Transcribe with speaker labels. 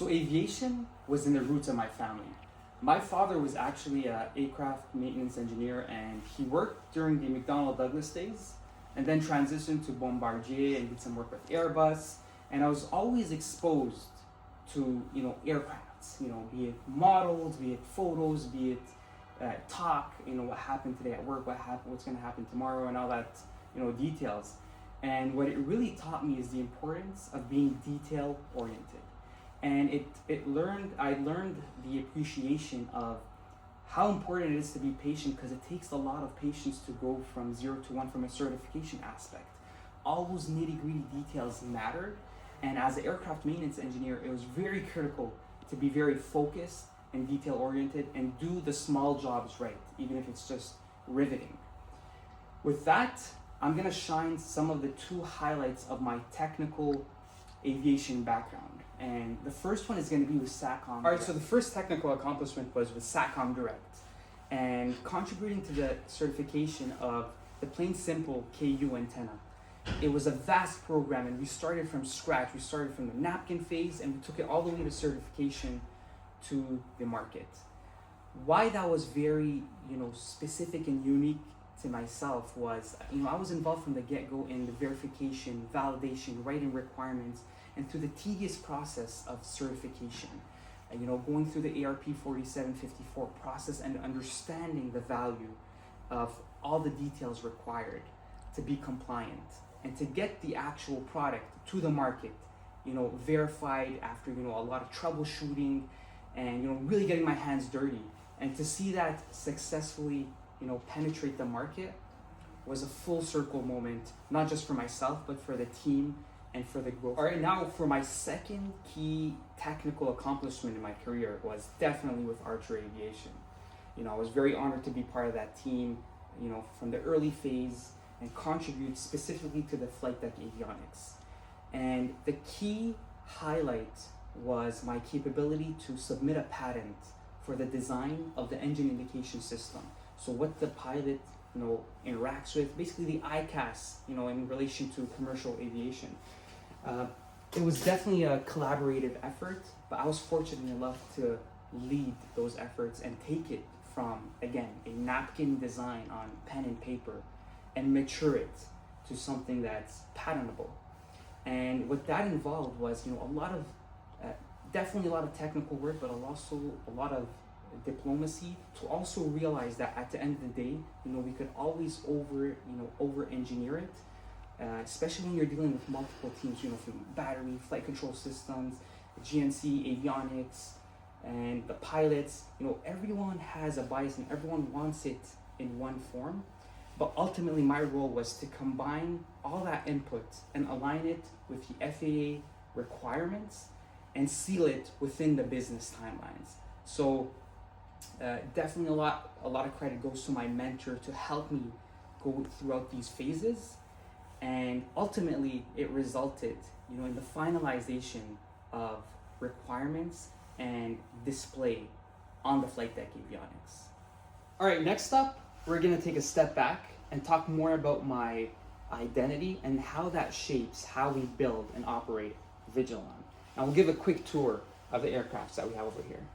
Speaker 1: So aviation was in the roots of my family. My father was actually an aircraft maintenance engineer, and he worked during the McDonnell Douglas days and then transitioned to Bombardier and did some work with Airbus. And I was always exposed to, aircrafts, be it models, be it photos, be it talk, what happened today at work, what's going to happen tomorrow, and all that, details. And what it really taught me is the importance of being detail oriented. And I learned the appreciation of how important it is to be patient, because it takes a lot of patience to go from 0 to 1 from a certification aspect. All those nitty-gritty details mattered, and as an aircraft maintenance engineer, it was very critical to be very focused and detail oriented and do the small jobs right, even if it's just riveting. With that, I'm gonna shine some of the 2 highlights of my technical aviation background. And the first one is going to be with SATCOM. All right, so the first technical accomplishment was with SATCOM Direct, and contributing to the certification of the plain simple KU antenna. It was a vast program, and we started from scratch. We started from the napkin phase, and we took it all the way to certification to the market. Why that was very, specific and unique to myself was, I was involved from the get-go in the verification, validation, writing requirements, and through the tedious process of certification. Going through the ARP 4754 process and understanding the value of all the details required to be compliant and to get the actual product to the market, verified after, a lot of troubleshooting and, really getting my hands dirty. And to see that successfully, penetrate the market was a full circle moment, not just for myself, but for the team and for the growth. All right, now for my second key technical accomplishment in my career was definitely with Archer Aviation. I was very honored to be part of that team, from the early phase and contribute specifically to the flight deck avionics. And the key highlight was my capability to submit a patent for the design of the engine indication system. So what the pilot, interacts with, basically the ICAS, in relation to commercial aviation. It was definitely a collaborative effort, but I was fortunate enough to lead those efforts and take it from, again, a napkin design on pen and paper and mature it to something that's patentable. And what that involved was, definitely a lot of technical work, but also a lot of diplomacy to also realize that at the end of the day, we could always over engineer it. Especially when you're dealing with multiple teams, from battery, flight control systems, GNC, avionics, and the pilots. Everyone has a bias and everyone wants it in one form. But ultimately, my role was to combine all that input and align it with the FAA requirements and seal it within the business timelines. So definitely a lot of credit goes to my mentor to help me go throughout these phases. And ultimately, it resulted, in the finalization of requirements and display on the flight deck avionics. All right, next up, we're gonna take a step back and talk more about my identity and how that shapes how we build and operate VIGELON. And we'll give a quick tour of the aircrafts that we have over here.